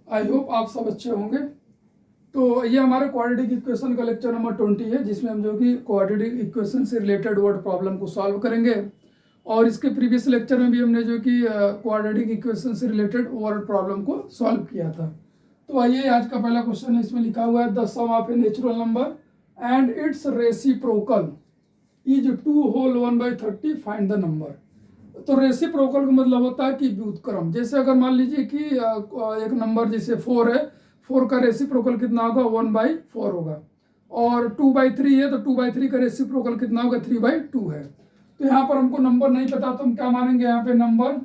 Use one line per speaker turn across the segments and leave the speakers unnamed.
I hope आप सब अच्छे होंगे। तो ये हमारे क्वाड्रेटिक इक्वेशन का लेक्चर नंबर 20 है, जिसमें हम जो कि क्वाड्रेटिक इक्वेशन से रिलेटेड वर्ड प्रॉब्लम को सॉल्व करेंगे। और इसके प्रीवियस लेक्चर में भी हमने जो कि क्वाड्रेटिक इक्वेशन से रिलेटेड वर्ड प्रॉब्लम को सॉल्व किया था। तो आइए, आज का पहला क्वेश्चन है, इसमें लिखा हुआ है the sum of a natural number and its reciprocal is 2 whole 1/30 find the number. तो रेसिप्रोकल का मतलब होता है कि व्युत्क्रम। जैसे अगर मान लीजिए कि एक नंबर जैसे 4 है, 4 का रेसिप्रोकल कितना होगा, 1/4 होगा। और 2/3 है, तो 2/3 का रेसिप्रोकल कितना होगा, 3/2 है। तो यहाँ पर हमको नंबर नहीं पता, तो हम क्या मानेंगे यहाँ पे, number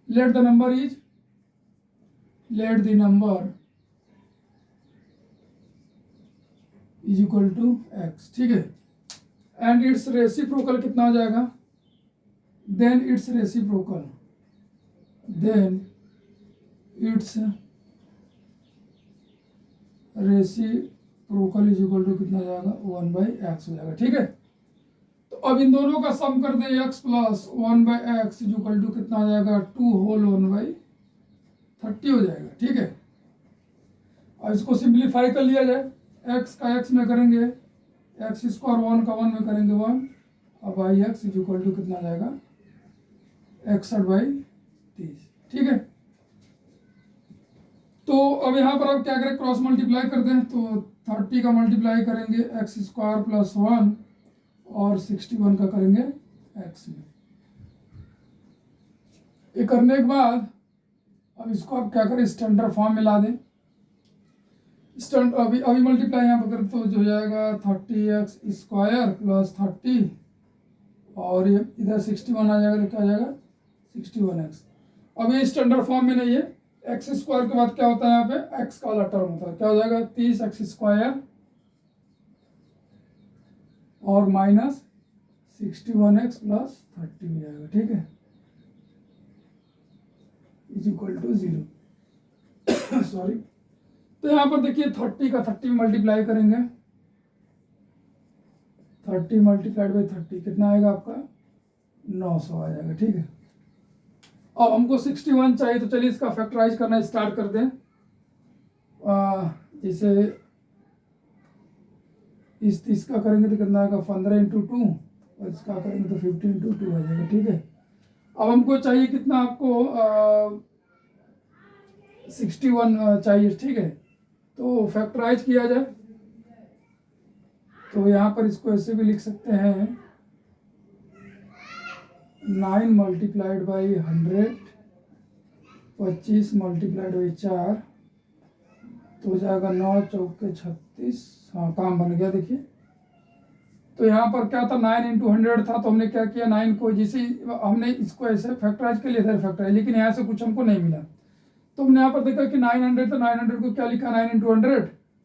let the number is equal to x, ठीक है। एंड इट्स रेसिप्रोकल कितना हो जाएगा, then its reciprocal is equal to कितना जाएगा, 1/x हो जाएगा, ठीक है। तो अब इन दोनों का सम कर दें, x plus 1/x is equal to कितना आ जाएगा, 2 होल 1/30 हो जाएगा, ठीक है। अब इसको सिंप्लीफाई कर लिया जाए, x का x में करेंगे x स्क्वायर, 1 का 1 में करेंगे 1, अब आई एक्स इज इक्वल टू कितना आ जाएगा, 61/30, ठीक है। तो अब यहाँ पर आप क्या करें, क्रॉस मल्टीप्लाई कर दें, तो 30 का मल्टीप्लाई करेंगे x स्क्वायर प्लस 1 और 61 का करेंगे x में। ये करने के बाद अब इसको आप क्या करें, स्टैंडर्ड फॉर्म में ला दें। अभी मल्टीप्लाई यहाँ पर करें तो जो हो जाएगा 30x स्क्वायर प्लस 30 और ये इधर 61 आ जाएगा, तो क्या आ जाएगा 61x। अब ये स्टैंडर्ड फॉर्म में नहीं है, एक्स स्क्वायर के बाद क्या होता है, यहाँ पे x का वाला टर्म होता है, क्या हो जाएगा 30x स्क्वायर और माइनस 61x प्लस 30 हो जाएगा, ठीक है, इज इक्वल टू 0। सॉरी। तो यहाँ पर देखिए 30 का 30 मल्टीप्लाई करेंगे, 30 मल्टीप्लाइड बाई 30 कितना आएगा आपका, 900 आ जाएगा, ठीक है। अब हमको 61 चाहिए, तो चलिए इसका फैक्टराइज करना स्टार्ट कर दें। जैसे इस 30 का करेंगे तो कितना आएगा, 15 × 2 और इसका करेंगे तो 15 × 2 आ जाएगा, ठीक है। अब हमको चाहिए कितना, आपको 61 चाहिए, ठीक है। तो फैक्टराइज किया जाए, तो यहाँ पर इसको ऐसे भी लिख सकते हैं, 9 मल्टीप्लाइड बाई 100, 25 मल्टीप्लाइड बाई 4, तो हो जाएगा 9 चौके 36। हाँ, काम बन गया, देखिए। तो यहाँ पर क्या था, 9 × 100 था, तो हमने क्या किया, 9 को जिसे हमने इसको ऐसे फैक्टराइज के लिए था फैक्टराइज, लेकिन यहाँ से कुछ हमको नहीं मिला, तो हमने यहाँ पर देखा कि 900, तो 900 को क्या लिखा, 9 × 100,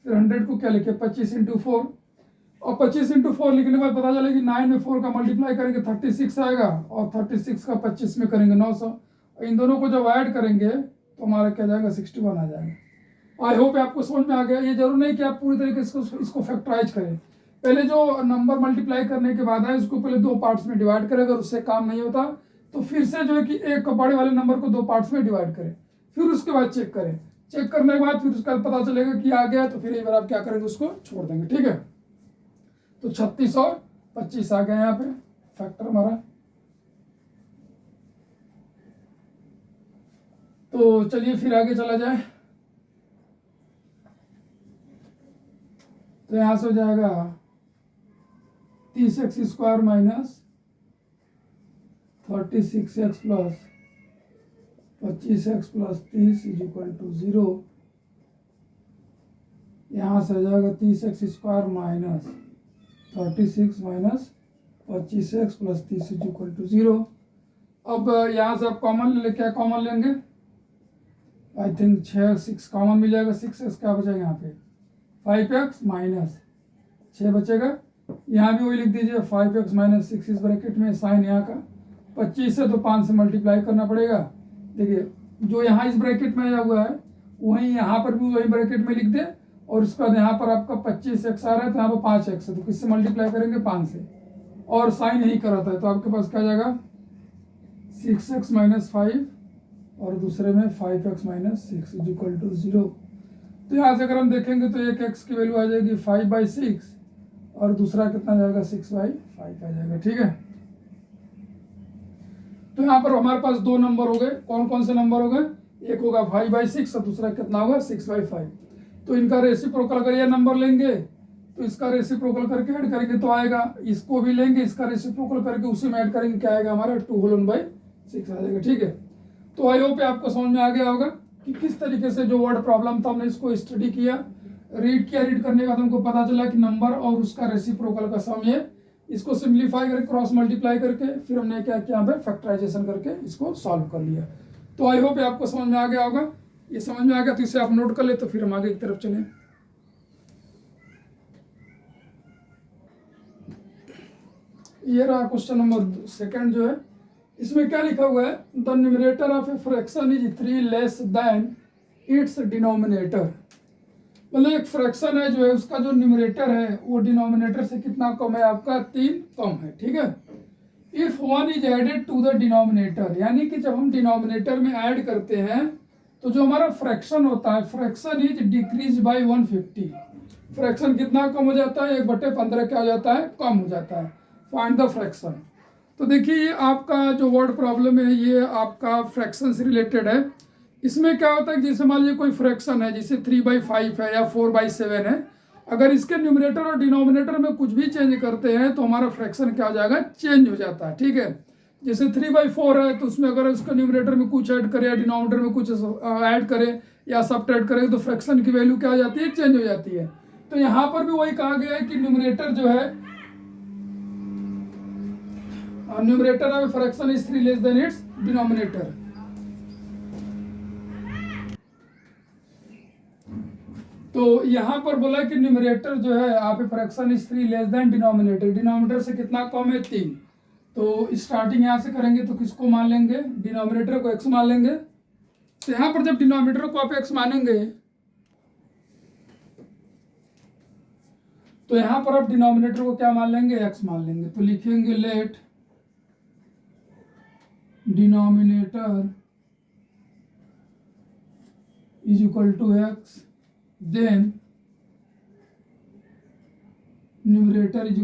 फिर 100 को क्या लिखे, 25 × 4, और 25 × 4 लिखने के बाद पता चला कि 9 में 4 का मल्टीप्लाई करेंगे 36 आएगा, और 36 का 25 में करेंगे 900, इन दोनों को जब ऐड करेंगे तो हमारा क्या जाएगा, 61 आ जाएगा। आई होप आपको समझ में आ गया। ये जरूर नहीं कि आप पूरी तरीके से इसको फैक्टराइज करें, पहले जो नंबर मल्टीप्लाई करने के बाद है उसको पहले 2 पार्ट्स में डिवाइड करें, अगर उससे काम नहीं होता तो फिर से जो है कि एक बड़े वाले नंबर को 2 पार्ट्स में डिवाइड करें, फिर उसके बाद चेक करें, चेक करने के बाद फिर उसका पता चलेगा कि आ गया, तो फिर एक बार आप क्या करेंगे, उसको छोड़ देंगे, ठीक है। तो 36 और 25 आ गए यहाँ पे फैक्टर हमारा। तो चलिए फिर आगे चला जाए, तो यहाँ से हो जाएगा 30x square minus 36x plus 25x plus 30 is equal to 0। यहाँ से हो जाएगा 30x square minus 36 minus 25x plus 30 is equal to 0। अब यहाँ से आप कॉमन ले, क्या कॉमन लेंगे, आई थिंक 6 कॉमन मिल जाएगा, 6x क्या बचेगा यहाँ पे, 5x माइनस 6 बचेगा, यहाँ भी वही लिख दीजिए 5x माइनस 6 इस ब्रैकेट में, साइन यहाँ का 25 से तो 5 से मल्टीप्लाई करना पड़ेगा। देखिए जो यहाँ इस ब्रैकेट में आया हुआ है वहीं यहाँ पर भी वही ब्रैकेट में लिख दे, और उसके बाद यहाँ पर आपका 25x आ रहा है, तो यहाँ पर 5x है, तो किससे मल्टीप्लाई करेंगे, 5 से, और साइन यही कर रहा था, तो आपके पास क्या जाएगा 6x माइनस 5 और दूसरे में 5x minus 6 is equal to 0। तो यहाँ से अगर हम देखेंगे तो एक x की वैल्यू आ जाएगी 5/6 और दूसरा कितना जाएगा 6/5 आ जाएगा। ठीक है, तो यहाँ पर हमारे पास दो नंबर हो गए। कौन कौन से नंबर हो गए? एक होगा 5/6 और दूसरा कितना होगा 6/5। तो इनका रेसिप्रोकल अगर ये नंबर लेंगे तो इसका रेसिप्रोकल करके ऐड करेंगे तो आएगा, इसको भी लेंगे इसका रेसिप्रोकल करके उसी में ऐड करेंगे, क्या आएगा हमारा 2/6 आ जाएगा। ठीक है, तो आई होप आपको समझ में आ गया होगा कि किस तरीके से जो वर्ड प्रॉब्लम था हमने इसको स्टडी किया, रीड किया। रीड करने के बाद हमको पता चला कि नंबर और उसका रेसिप्रोकल का सम ये, इसको सिंप्लीफाई करके क्रॉस मल्टीप्लाई करके फिर हमने क्या किया, यहाँ पे फैक्टराइजेशन करके इसको सॉल्व कर लिया। तो आई होप आपको समझ में आ गया होगा। ये समझ में आ गया तो इसे आप नोट कर ले, तो फिर हम आगे की तरफ चलें। ये रहा क्वेश्चन नंबर सेकंड जो है, इसमें क्या लिखा हुआ है, the numerator of a fraction is 3 less than it's denominator. मतलब एक फ्रैक्शन है जो है उसका जो न्यूमरेटर है वो डिनोमिनेटर से कितना कम है, आपका 3 कम है। ठीक है, if 1 is added to the denominator, यानी कि जब हम डिनोमिनेटर में ऐड करते हैं तो जो हमारा फ्रैक्शन होता है, fraction is decrease by 150। Fraction कितना कम हो जाता है, 1/15 क्या हो जाता है, कम हो जाता है। Find the fraction. तो देखिए ये आपका जो वर्ड प्रॉब्लम है ये आपका फ्रैक्शन से रिलेटेड है। इसमें क्या होता है कि जैसे मान लीजिए कोई फ्रैक्शन है, जैसे 3/5 है या 4/7 है, अगर इसके न्यूमरेटर और डिनोमिनेटर में कुछ भी चेंज करते हैं तो हमारा फ्रैक्शन क्या हो जाएगा, चेंज हो जाता है। ठीक है, जैसे 3/4 है तो उसमें अगर उसका न्यूमरेटर में कुछ ऐड करे या डिनोमिनेटर में कुछ ऐड करे या सब्ट्रैक्ट करे तो फ्रैक्शन की वैल्यू क्या हो जाती है, चेंज हो जाती है। तो यहाँ पर भी वही कहा गया है कि न्यूमरेटर जो है, numerator of fraction is 3 less than it's denominator. तो यहाँ पर बोला कि न्यूमरेटर जो है आप fraction is 3 less than denominator, denominator से कितना कम है, 3। तो स्टार्टिंग यहाँ से करेंगे तो किसको मान लेंगे, डिनोमिनेटर को x मान लेंगे। तो यहाँ पर जब डिनोमिनेटर को आप x मानेंगे तो यहाँ पर आप डिनोमिनेटर को क्या मान लेंगे, x मान लेंगे। तो लिखेंगे let denominator is equal to x, then numerator is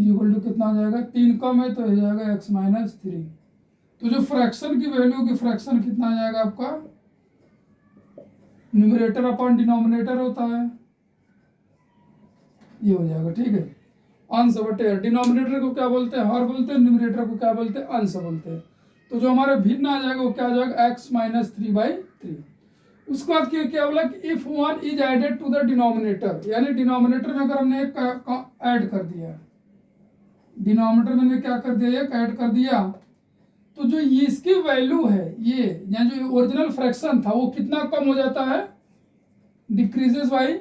equal to कितना हो जाएगा, 3 कम है तो हो जाएगा x माइनस 3। तो जो फ्रैक्शन की वैल्यू की फ्रैक्शन कितना आ जाएगा आपका, न्यूमरेटर अपॉन डिनोमिनेटर होता है, ये हो जाएगा। ठीक है, अंश बटे हर, डिनोमिनेटर को क्या बोलते हैं, हर बोलते हैं, न्यूमरेटर को क्या बोलते हैं, अंश बोलते हैं। तो जो हमारे भिन्न आ जाएगा वो क्या आ जाएगा, x माइनस 3/3। उसके बाद क्या बोला कि if 1 is added to the denominator, यानी डिनोमिनेटर में अगर हमने एक ऐड कर दिया, डिनोमिनेटर में हमने क्या कर दिया, एक ऐड कर दिया, तो जो इसकी वैल्यू है ये, या जो ओरिजिनल फ्रैक्शन था वो कितना कम हो जाता है, decreases by,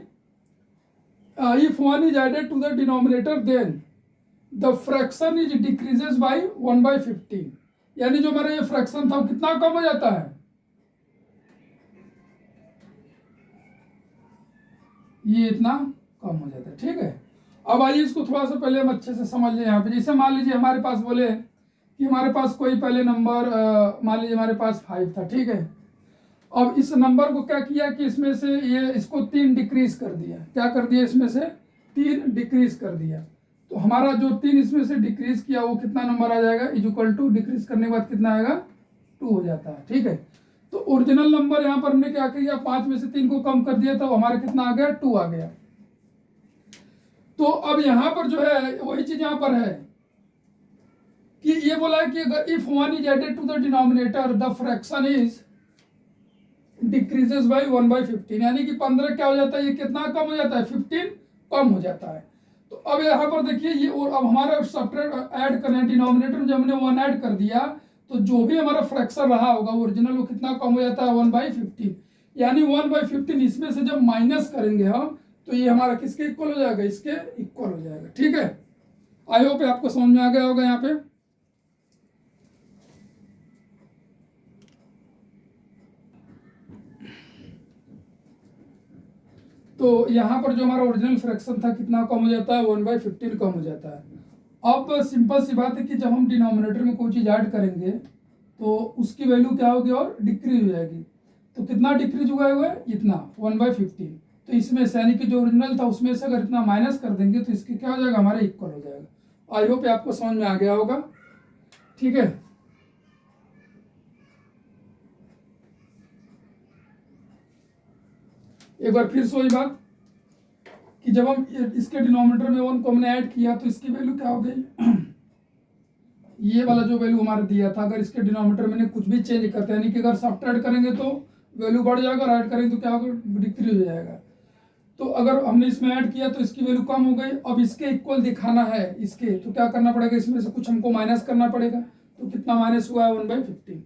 if 1 is added to the denominator then the fraction is decreases by 1/15। यानी जो हमारा ये फ्रैक्शन था वो कितना कम हो जाता है, ये इतना कम हो जाता है। ठीक है, अब आइए इसको थोड़ा सा पहले हम अच्छे से समझ लें। यहाँ पे जैसे मान लीजिए हमारे पास बोले कि हमारे पास कोई पहले नंबर मान लीजिए हमारे पास 5 था। ठीक है, अब इस नंबर को क्या किया कि इसमें से ये इसको 3 डिक्रीज कर दिया, क्या कर दिया, इसमें से 3 डिक्रीज कर दिया। तो हमारा जो 3 इसमें से डिक्रीज किया वो कितना नंबर आ जाएगा, इज इक्वल टू, डिक्रीज करने के बाद कितना आएगा, 2 हो जाता है। ठीक है, तो ओरिजिनल नंबर यहाँ पर हमने क्या किया, 5 में से 3 को कम कर दिया तो हमारे कितना आ गया, 2 आ गया। तो अब यहाँ पर जो है वही चीज यहाँ पर है कि ये बोला है कि अगर if 1 is added to the denominator the fraction is decreases by 1/15, यानी कि 15 क्या हो जाता है, ये कितना कम हो जाता है, 15 कम हो जाता है। तो अब यहाँ पर देखिए ये, और अब हमारा सब्ट्रैक्ट ऐड करना है, डिनोमिनेटर में जब हमने 1 ऐड कर दिया तो जो भी हमारा फ्रैक्शन रहा होगा ओरिजिनल वो कितना कम हो जाता है, 1/15। यानी 1/15 इसमें से जब माइनस करेंगे हम तो ये हमारा किसके इक्वल हो जाएगा, इसके इक्वल हो जाएगा। ठीक है, आई होप आपको समझ में आ गया होगा यहाँ पे। तो यहाँ पर जो हमारा ओरिजिनल फ्रैक्शन था कितना कम हो जाता है, 1/15 कम हो जाता है। अब सिंपल सी बात है कि जब हम डिनोमिनेटर में कोई चीज़ ऐड करेंगे तो उसकी वैल्यू क्या होगी और डिक्रीज हो जाएगी। तो कितना डिक्रीज हुआ है इतना 1/15। तो इसमें से यानी कि जो ओरिजिनल था उसमें से अगर इतना माइनस कर देंगे तो इसके क्या हो जाएगा, हमारे इक्वल हो जाएगा। आई होप आपको समझ में आ गया होगा। ठीक है, एक बार फिर से वही बात कि जब हम इसके डिनोमिनेटर में 1 कॉमन ऐड किया तो इसकी वैल्यू क्या हो गई ये वाला जो वैल्यू हमारा दिया था, अगर इसके डिनोमिनेटर में कुछ भी चेंज करते हैं, यानी कि अगर सब्ट्रैक्ट करेंगे तो वैल्यू बढ़ जाएगा और ऐड करेंगे तो क्या होगा, डिक्रीज हो जाएगा। तो अगर हमने इसमें ऐड किया तो इसकी वैल्यू कम हो गई। अब इसके इक्वल दिखाना है इसके, तो क्या करना पड़ेगा, इसमें से कुछ हमको माइनस करना पड़ेगा। तो कितना माइनस हुआ है 1/15।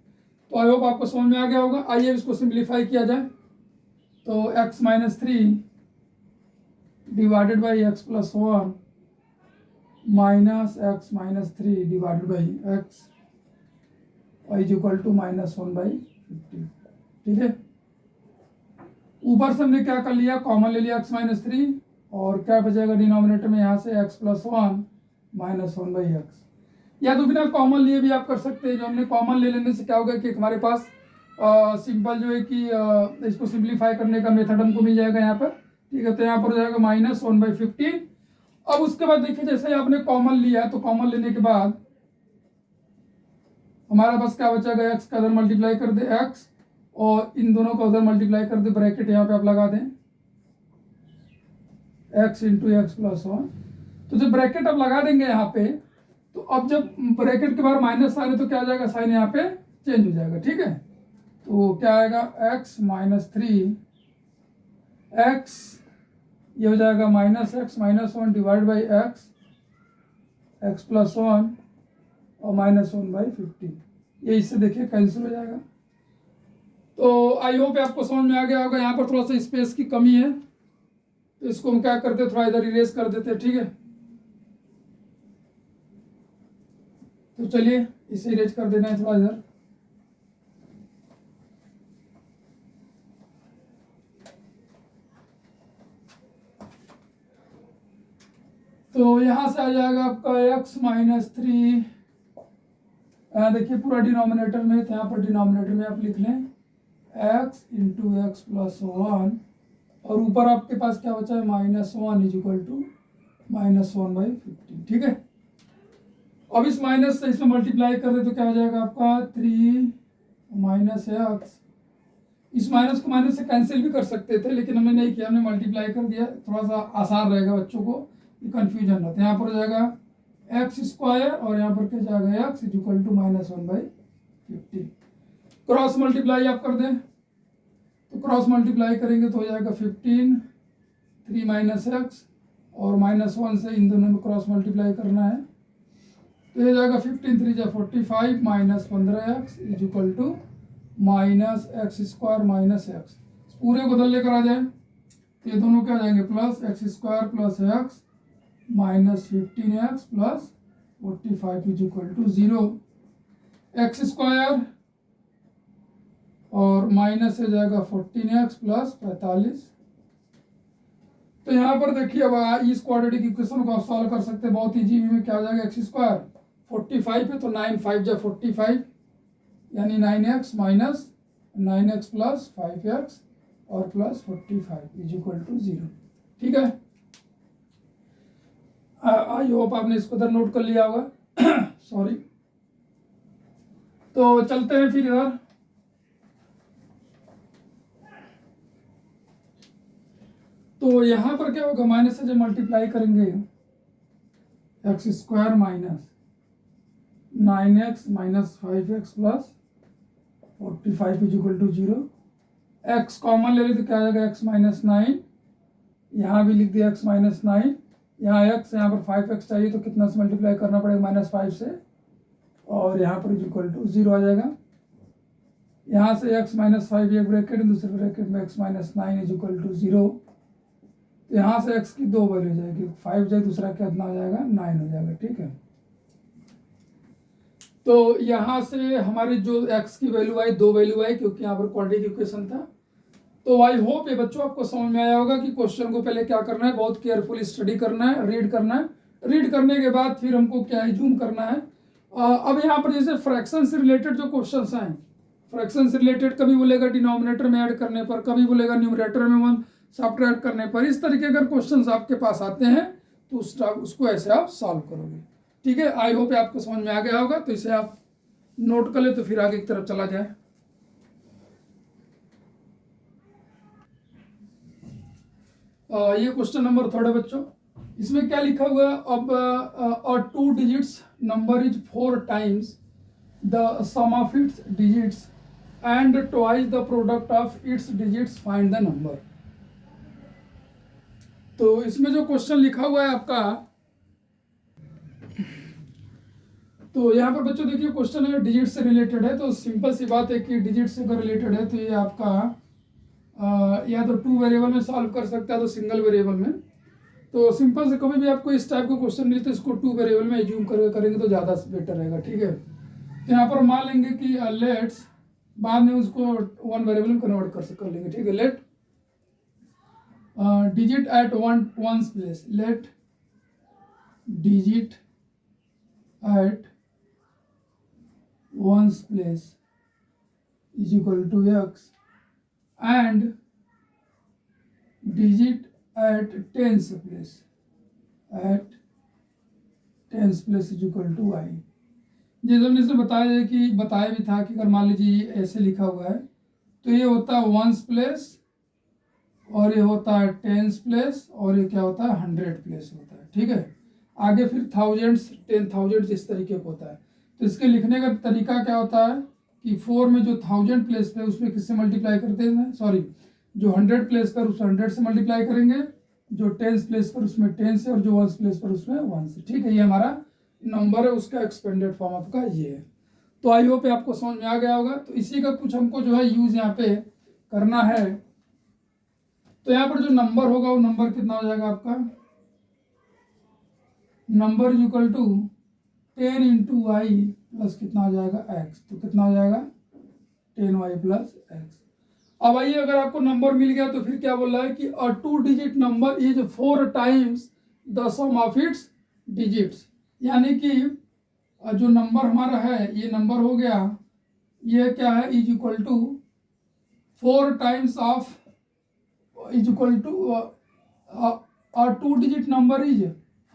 तो आई होप आपको समझ में आ गया होगा। आइए इसको सिंप्लीफाई किया जाए। तो x-3 divided by x+1 minus x-3 divided by x is equal to -1/15। ठीक है, ऊपर से हमने क्या कर लिया, कॉमन ले लिया x-3 और क्या बचेगा डिनोमिनेटर में यहाँ से x+1 -1/x। या तो बिना कॉमन लिए भी आप कर सकते हैं। जो हमने कॉमन ले लेने से क्या होगा कि हमारे पास सिंपल जो है कि इसको सिंप्लीफाई करने का मेथड हमको मिल जाएगा यहाँ पर। ठीक है, तो यहाँ पर हो जाएगा -1/15। अब उसके बाद देखिए जैसे आपने कॉमन लिया तो कॉमन लेने के बाद हमारा पास क्या बचेगा, x का उधर मल्टीप्लाई कर दे x और इन दोनों का उधर मल्टीप्लाई कर दे, ब्रैकेट यहाँ पे आप लगा दें x इंटू x+1। तो जब ब्रैकेट आप लगा देंगे यहाँ पे तो अब जब ब्रैकेट के बाद माइनस आ रहे तो क्या आ जाएगा, साइन यहाँ पे चेंज हो जाएगा। ठीक है, तो क्या आएगा x-3 x ये हो जाएगा -x-1 डिवाइड बाई x+1 और -1/15। ये इससे देखिए कैंसिल हो जाएगा। तो आई होप आपको समझ में आ गया होगा। यहाँ पर थोड़ा सा स्पेस की कमी है तो इसको हम क्या करते हैं, थोड़ा इधर इरेज कर देते हैं। ठीक है, तो चलिए इसे इरेज कर देना है थोड़ा इधर। तो यहाँ से आ जाएगा आपका x-3, देखिए पूरा डिनोमिनेटर में, तो यहाँ पर डिनोमिनेटर में आप लिख लें x इंटू x+1 और ऊपर आपके पास क्या बचा है -1 इज इक्वल टू -1/15। ठीक है, अब इस माइनस से इसमें मल्टीप्लाई कर दे तो क्या हो जाएगा आपका 3 - x। इस माइनस को माइनस से कैंसिल भी कर सकते थे लेकिन हमने नहीं किया, हमने मल्टीप्लाई कर दिया। थोड़ा सा आसान रहेगा बच्चों को, कंफ्यूजन रहता है। यहाँ पर हो जाएगा x² और यहाँ पर क्या जाएगा x is equal to -1/15। Cross multiply आप कर दें तो क्रॉस मल्टीप्लाई करेंगे तो हो जाएगा 15 3 - x और -1 से इन दोनों में क्रॉस मल्टीप्लाई करना है तो ये जाएगा 15 3 × 45 -15x is equal to -x² -x। पूरे को बदल लेकर आ जाए तो ये दोनों क्या जाएंगे plus x² plus x -15x plus 45 is equal to 0। x² और माइनस से जाएगा 14x प्लस 45। तो यहाँ पर देखिए अब इस क्वाड्रेटिक इक्वेशन को आप सॉल्व कर सकते हैं बहुत इजी में। क्या हो जाएगा x² 45 है तो 9 5 × 45 यानी 9x minus 9x plus 5x और प्लस 45 इज इक्वल टू 0। ठीक है, आई होप आपने इसको इधर नोट कर लिया होगा। सॉरी, तो चलते हैं फिर इधर। तो यहाँ पर क्या होगा, माइनस से जब मल्टीप्लाई करेंगे x² minus 9x minus 5x plus 45 is equal to 0। x common ले लेते तो क्या आ जाएगा x - 9, यहाँ भी लिख दिया x - 9, यहाँ x यहाँ पर 5x चाहिए तो कितना से मल्टीप्लाई करना पड़ेगा -5 से और यहाँ पर इज इक्वल टू 0 आ जाएगा। यहाँ से x - 5 एक ब्रैकेट दूसरे ब्रैकेट में x - 9 इज इक्वल टू 0। तो यहाँ से x की 2 वैल्यू हो जाएगी, 5 जाए दूसरा कितना हो जाएगा 9 हो जाएगा। ठीक है, तो यहाँ से हमारी जो x की वैल्यू आई 2 वैल्यू आई क्योंकि यहाँ पर क्वाड्रेटिक इक्वेशन था। तो आई होप ये बच्चों आपको समझ में आया होगा कि क्वेश्चन को पहले क्या करना है, बहुत केयरफुली स्टडी करना है, रीड करना है, रीड करने के बाद फिर हमको क्या है, जूम करना है। अब यहाँ पर जैसे फ्रैक्शन से रिलेटेड जो क्वेश्चंस हैं, फ्रैक्शन से रिलेटेड कभी बोलेगा डिनोमिनेटर में ऐड करने पर, कभी बोलेगा न्यूमरेटर में 1 सब्ट्रैक्ट करने पर, इस तरीके अगर क्वेश्चंस आपके पास आते हैं तो उसको ऐसे आप सॉल्व करोगे। ठीक है, आई होप आपको समझ में आ गया होगा। तो इसे आप नोट कर ले तो फिर आगे की तरफ चला जाए। ये क्वेश्चन नंबर 3 है बच्चों। इसमें क्या लिखा हुआ है, अब 2 digits number is 4 times the sum of its digits and twice the product of its digits, find the number. तो इसमें जो क्वेश्चन लिखा हुआ है आपका, तो यहाँ पर बच्चों देखिए क्वेश्चन है डिजिट से रिलेटेड है। तो सिंपल सी बात है कि डिजिट से अगर रिलेटेड है तो ये आपका या तो 2 वेरिएबल में सॉल्व कर सकता है तो सिंगल वेरिएबल में। तो सिंपल से कभी भी आपको इस टाइप का क्वेश्चन मिले तो इसको 2 वेरिएबल में एज्यूम करेंगे तो ज़्यादा बेटर रहेगा। ठीक है, तो यहाँ पर मान लेंगे कि लेट्स, बाद में उसको 1 वेरिएबल में कन्वर्ट कर लेंगे। ठीक है, late digit at one's place, let digit at one's place is equal to x and digit at tens place is equal to y। जैसे हमने इसे बताया भी था कि अगर मान लीजिए ऐसे लिखा हुआ है तो ये होता है 1's प्लेस और ये होता है 10s प्लेस और ये क्या होता है 100 प्लेस होता है। ठीक है, आगे फिर थाउजेंड्स 10,000 इस तरीके का होता है। तो इसके लिखने का तरीका क्या होता है कि 4 में जो 1000 प्लेस पे उसमें किससे मल्टीप्लाई करते हैं, सॉरी जो 100 प्लेस पर उस 100 से मल्टीप्लाई करेंगे, जो 10s प्लेस पर उसमें 10 से और जो 1s प्लेस पर उसमें 1 से। ठीक है, ये हमारा नंबर है, उसका एक्सपेंडेड फॉर्म आपका ये है। तो आई होप आपको समझ में आ गया होगा। तो इसी का कुछ हमको जो है यूज यहाँ पे करना है। तो यहाँ पर जो नंबर होगा वो नंबर कितना हो जाएगा आपका, number equal to 10 into y plus कितना हो जाएगा x। तो कितना हो जाएगा 10y प्लस x। अब आइए, अगर आपको नंबर मिल गया तो फिर क्या बोल रहा है कि a 2 digit number is 4 times the sum of its digits, यानी कि जो नंबर हमारा है ये नंबर हो गया, ये क्या है, is equal to 4 times of, is equal to a 2 digit number is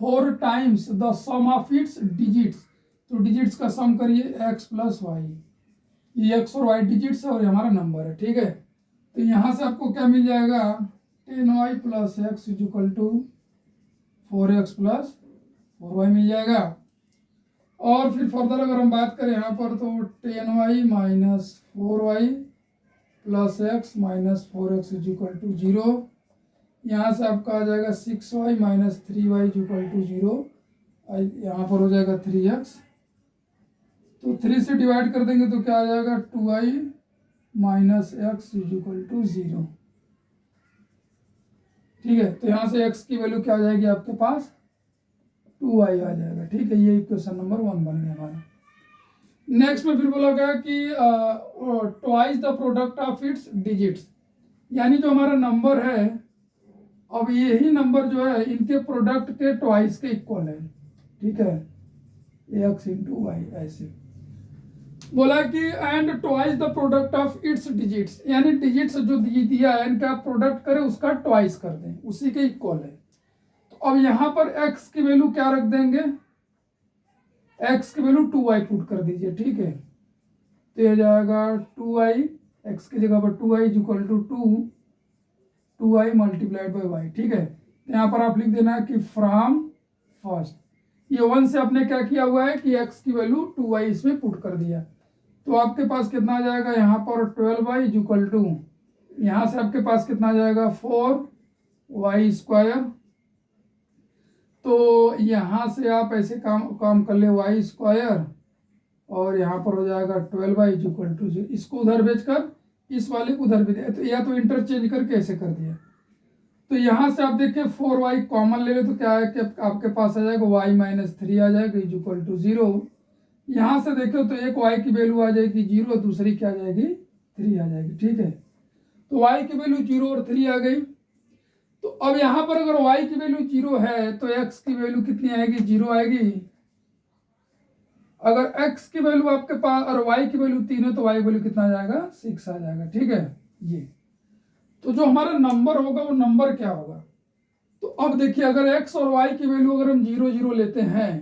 4 times the sum of its digits। तो डिजिट्स का सम करिए x प्लस वाई, ये x और y डिजिट्स है और ये हमारा नंबर है। ठीक है, तो यहाँ से आपको क्या मिल जाएगा 10y plus x is equal to 4x plus 4y मिल जाएगा। और फिर फर्दर अगर हम बात करें यहाँ पर तो 10y minus 4y plus x minus 4x is equal to 0। यहाँ से आपका आ जाएगा 6y minus 3y is equal to 0। यहाँ पर हो जाएगा 3x, तो 3 से डिवाइड कर देंगे तो क्या आ जाएगा 2y minus x is equal to 0। ठीक है, तो यहाँ से x की वैल्यू क्या आ जाएगी आपके पास 2y आ जाएगा। ठीक है, ये इक्वेशन नंबर 1 बन गया हमारा। नेक्स्ट में फिर बोला गया कि twice the product of its digits, यानी जो हमारा नंबर है, अब यही नंबर जो है इनके प्रोडक्ट के ट्वाइस के इक्वल है। ठीक है, x इंटू वाई ऐसे बोला कि and twice the product of its digits, यानी डिजिट्स जो दिया है इनका प्रोडक्ट करें उसका ट्वाइस कर दें, उसी के इक्वल है। तो अब यहाँ पर x की वैल्यू क्या रख देंगे, x की वैल्यू 2y पुट कर दीजिए। ठीक है, तो ये जाएगा 2y, x की जगह पर 2y is equal to 2y multiplied by y। ठीक है, तो यहाँ पर आप लिख देना है कि फ्रॉम फर्स्ट, ये 1 से आपने क्या किया हुआ है कि x की वैल्यू 2y इसमें पुट कर दिया। तो आपके पास कितना आ जाएगा यहाँ पर 12y इज इक्वल टू, यहाँ से आपके पास कितना आ जाएगा 4y स्क्वायर। तो यहाँ से आप ऐसे काम कर ले y स्क्वायर और यहाँ पर हो जाएगा 12y इज इक्वल टू 0। इसको उधर भेजकर इस वाले को उधर भेज दिया, तो या तो इंटरचेंज करके ऐसे कर दिया। तो यहाँ से आप देखिए 4y कॉमन ले ले तो क्या है कि आपके पास आ जाएगा y माइनस 3 आ जाएगा इज इक्वल टू 0। यहाँ से देखो तो एक y की वैल्यू आ जाएगी 0, दूसरी क्या आ जाएगी 3 आ जाएगी। ठीक है, तो y की वैल्यू 0 और 3 आ गई। तो अब यहाँ पर अगर y की वैल्यू 0 है तो x की वैल्यू कितनी आएगी, 0 आएगी। अगर x की वैल्यू आपके पास और y की वैल्यू 3 है तो y वैल्यू कितना आ जाएगा, 6 आ जाएगा। ठीक है, ये तो जो हमारा नंबर होगा वो नंबर क्या होगा। तो अब देखिए अगर x और y की वैल्यू अगर हम 0 0 लेते हैं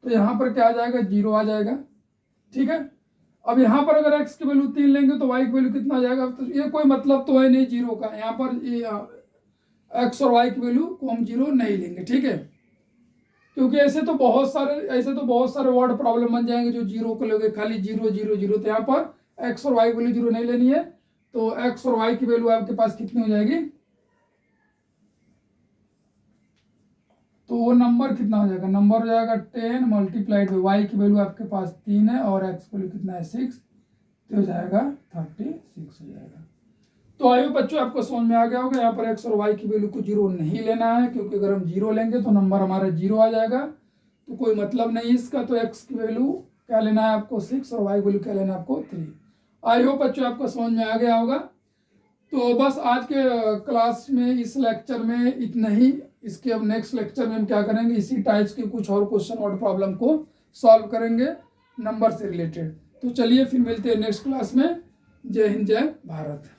तो यहाँ पर क्या आ जाएगा, 0 आ जाएगा। ठीक है, अब यहाँ पर अगर x की वैल्यू 3 लेंगे तो y की वैल्यू कितना आ जाएगा। तो ये कोई मतलब तो है नहीं 0 का, यहाँ पर x और y की वैल्यू को हम 0 नहीं लेंगे। ठीक है, क्योंकि ऐसे तो बहुत सारे वर्ड प्रॉब्लम बन जाएंगे जो 0 को लोगे, खाली 0 0 0। तो यहाँ पर x और y की वैल्यू 0 नहीं लेनी है। तो x और y की वैल्यू आपके पास कितनी हो जाएगी, तो वो नंबर कितना हो जाएगा, नंबर हो जाएगा 10 मल्टीप्लाइड बाई y की वैल्यू आपके पास 3 है और x की वैल्यू कितना है, 6, तो हो जाएगा 36 हो जाएगा। तो आई होप बच्चों आपको समझ में आ गया होगा। यहाँ पर x और y की वैल्यू को 0 नहीं लेना है, क्योंकि अगर हम 0 लेंगे तो नंबर हमारा 0 आ जाएगा, तो कोई मतलब नहीं इसका। तो x की वैल्यू क्या लेना है आपको, 6, और y की वैल्यू क्या लेना है आपको, 3। आई होप बच्चों आपको समझ में आ गया होगा। तो बस आज के क्लास में इस लेक्चर में इतना ही। इसके अब नेक्स्ट लेक्चर में हम क्या करेंगे, इसी टाइप्स के कुछ और क्वेश्चन और प्रॉब्लम को सॉल्व करेंगे नंबर से रिलेटेड। तो चलिए फिर मिलते हैं नेक्स्ट क्लास में। जय हिंद, जय भारत।